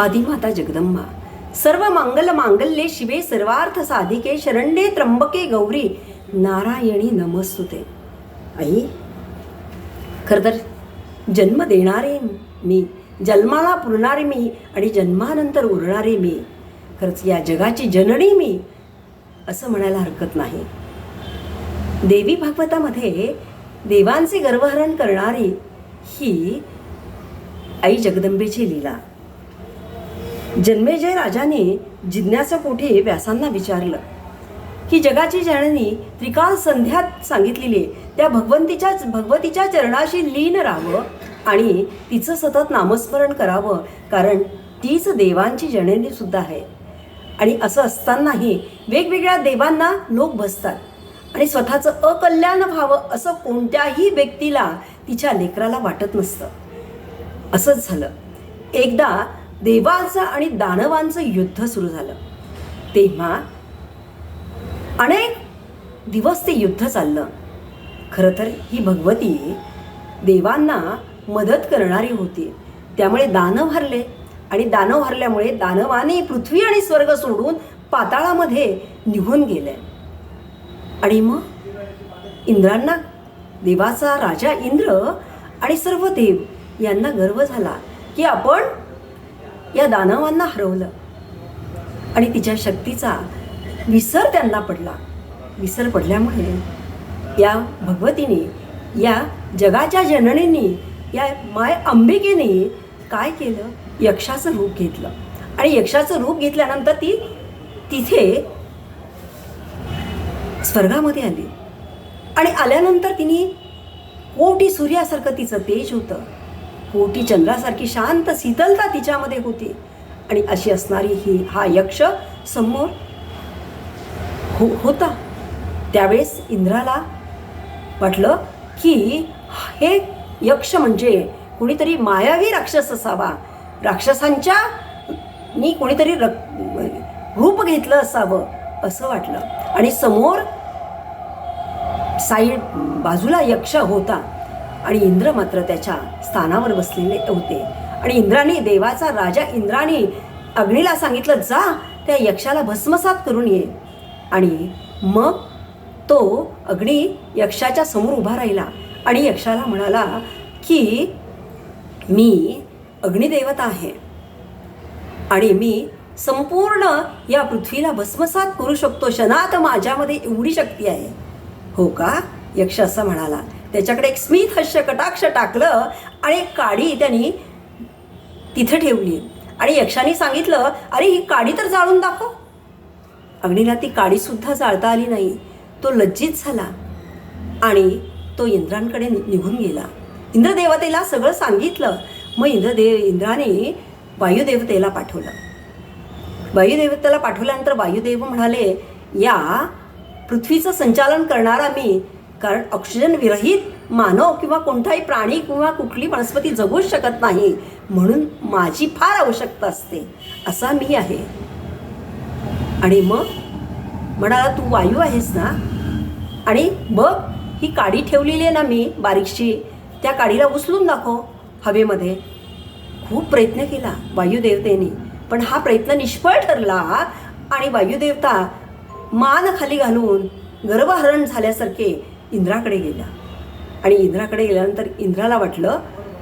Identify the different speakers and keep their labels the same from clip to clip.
Speaker 1: आदिमाता जगदंबा सर्व मंगल मांगल्ये शिवे सर्वार्थ साधिके शरण्ये त्र्यंबके गौरी नारायणी नमस्तुते. आई, खरं तर जन्म देणारे मी, जन्माला पुरणारे मी आणि जन्मानंतर उरणारे मी, खरंच या जगाची जननी मी असं म्हणायला हरकत नाही. देवी भागवतामध्ये देवांचे गर्वहरण करणारी ही आई जगदंबेची लीला. जन्मेजय राजाने जिज्ञासापोटी व्यासांना विचारलं की जगाची जननी त्रिकाल संध्यात सांगितलेली त्या भगवतीच्या चरणाशी लीन राहावं आणि तिचं सतत नामस्मरण करावं, कारण तीच देवांची जननी सुद्धा आहे. आणि असं असतानाही वेगवेगळ्या देवांना लोक बसतात आणि स्वतःचं अकल्याण व्हावं असं कोणत्याही व्यक्तीला तिच्या लेकराला वाटत नसतं. असंच झालं. एकदा देवांचं आणि दानवांचं युद्ध सुरू झालं. तेव्हा अनेक दिवस ते युद्ध चाललं. खरं तर ही भगवती देवांना मदत करणारी होती. त्यामुळे दानव हरले आणि दानव हरल्यामुळे दानवाने पृथ्वी आणि स्वर्ग सोडून पाताळामध्ये निघून गेले. आणि मग इंद्रांना, देवाचा राजा इंद्र आणि सर्व देव यांना गर्व झाला की आपण या दानवांना हरवलं. आणि तिच्या शक्तीचा विसर त्यांना पडला. विसर पडल्यामुळे या भगवतीने, या जगाच्या जननीने, या माय अंबिकेने काय केलं, यक्षाचं रूप घेतलं. आणि यक्षाचं रूप घेतल्यानंतर ती तिथे स्वर्गामध्ये आली. आणि आल्यानंतर तिने कोटी सूर्यासारखं तिचं तेज होतं, कोटी चंद्रासारखी शांत शीतलता तिच्यामध्ये होती. आणि अशी असणारी हा यक्ष समोर होता. त्यावेळेस इंद्राला वाटलं की हे यक्ष म्हणजे कोणीतरी मायावी राक्षस असावा, राक्षसांच्या नी कोणीतरी रूप घेतलं असावं असं वाटलं. आणि समोर साईड बाजूला यक्ष होता आणि इंद्र मात्र त्याच्या स्थानावर बसलेले होते. आणि इंद्राने, देवाचा राजा इंद्राने अग्नीला सांगितलं, जा त्या यक्षाला भस्मसात करून ये. आणि मग तो अग्नी यक्षाच्या समोर उभा राहिला आणि यक्षाला म्हणाला की मी अग्निदेवता आहे आणि मी संपूर्ण या पृथ्वीला भस्मसात करू शकतो. क्षणात माझ्यामध्ये एवढी शक्ती आहे. हो का? यक्ष असं म्हणाला. त्याच्याकडे एक स्मित हास्य कटाक्ष टाकलं आणि एक काडी त्यांनी तिथे ठेवली. आणि यक्षाने सांगितलं, अरे ही काडी तर जाळून दाखव. अग्नीला ती काडीसुद्धा जाळता आली नाही. तो लज्जित झाला आणि तो इंद्रांकडे निघून गेला. इंद्रदेवतेला सगळं सांगितलं. मग इंद्राने वायुदेवतेला पाठवलं. वायुदेवतेला पाठवल्यानंतर वायुदेव म्हणाले, या पृथ्वीचं संचालन करणारा मी, कारण ऑक्सिजन विरहित मानव किंवा कोणताही प्राणी किंवा कुठली वनस्पती जगूच शकत नाही, म्हणून माझी फार आवश्यकता असते असा मी आहे. आणि मग म्हणाला, तू वायू आहेस ना, आणि बघ ही काडी ठेवलेली आहे ना मी बारीकशी, त्या काडीला उचलून दाखव हवेमध्ये. खूप प्रयत्न केला वायुदेवतेने, पण हा प्रयत्न निष्फळ ठरला. आणि वायुदेवता मान खाली घालून गर्वहरण झाल्यासारखे इंद्राकडे गेला. आणि इंद्राकडे गेल्यानंतर इंद्राला वाटलं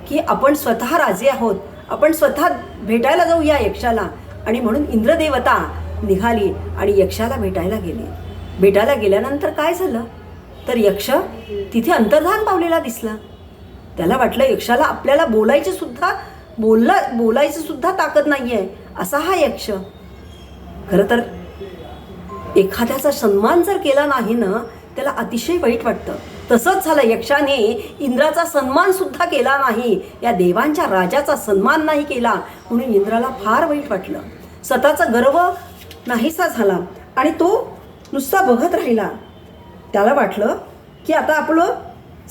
Speaker 1: की आपण स्वतः राजे आहोत, आपण स्वतः भेटायला जाऊ या यक्षाला. आणि म्हणून इंद्रदेवता निघाली आणि यक्षाला भेटायला गेली. भेटायला गेल्यानंतर काय झालं तर यक्ष तिथे अंतर्धान पावलेला दिसला. त्याला वाटलं यक्षाला आपल्याला बोलायची सुद्धा ताकद नाही आहे असा हा यक्ष. खरं तर एखाद्याचा सन्मान जर केला नाही ना, त्याला अतिशय वाईट वाटतं. तसंच झालं. यक्षाने इंद्राचा सन्मान सुद्धा केला नाही, या देवांच्या राजाचा सन्मान नाही केला, म्हणून इंद्राला फार वाईट वाटलं. स्वतःचा गर्व नाहीसा झाला आणि तो नुसता बघत राहिला. त्याला वाटलं की आता आपलं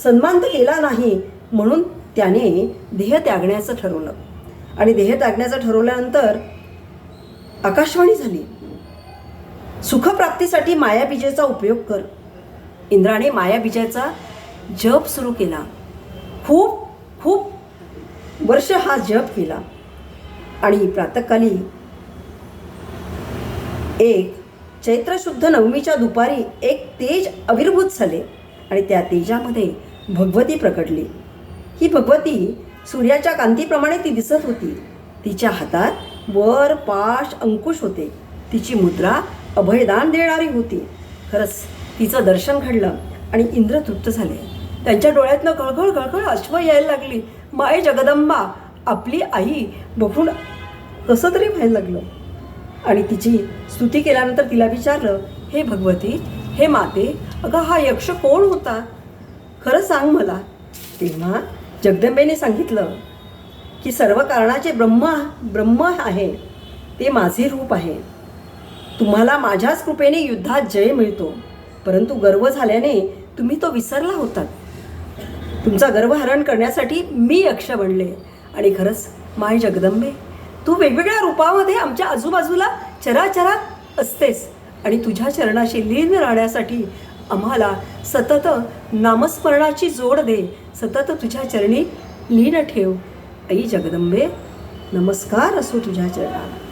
Speaker 1: सन्मान तर केला नाही, म्हणून त्याने देह त्यागण्याचं ठरवलं. आणि देह त्यागण्याचं ठरवल्यानंतर आकाशवाणी झाली, सुखप्राप्तीसाठी मायाबीजेचा उपयोग कर. इंद्राने मायाबीजाचा जप सुरू केला. खूप वर्ष हा जप केला. आणि प्रातःकाली एक चैत्र शुद्ध नवमीच्या दुपारी एक तेज आविर्भूत झाले आणि त्या तेजामध्ये भगवती प्रकटली. ही भगवती सूर्याच्या कांतीप्रमाणे ती दिसत होती. तिच्या हातात वर पाश अंकुश होते. तिची मुद्रा अभयदान देणारी होती. खरंच तिचं दर्शन घडलं आणि इंद्र तृप्त झाले. त्यांच्या डोळ्यातनं गळगळ गळगळ अश्व यायला लागली. माय जगदंबा आपली आई बघून कसं तरी व्हायला लागलं. आणि तिची स्तुती केल्यानंतर तिला विचारलं, हे भगवती, हे माते, अगं हा यक्ष कोण होता, खरं सांग मला. तेव्हा जगदंबेने सांगितलं की सर्व कारणाचे ब्रह्म आहे, ते माझे रूप आहे. तुम्हाला माझ्याच कृपेने युद्धात जय मिळतो, परंतु गर्व झाल्याने तुम्ही तो विसरला होतात. तुमचा गर्वहरण करण्यासाठी मी यक्ष बनले. आणि खरंच माय जगदंबे, तू वेगवेगळ्या रूपामध्ये आमच्या आजूबाजूला चराचरात असतेस आणि तुझ्या चरणाशी लीन राहण्यासाठी आम्हाला सतत नामस्मरणाची जोड दे. सतत तुझ्या चरणी लीन ठेव. आई जगदंबे, नमस्कार असो तुझ्या चरणाला.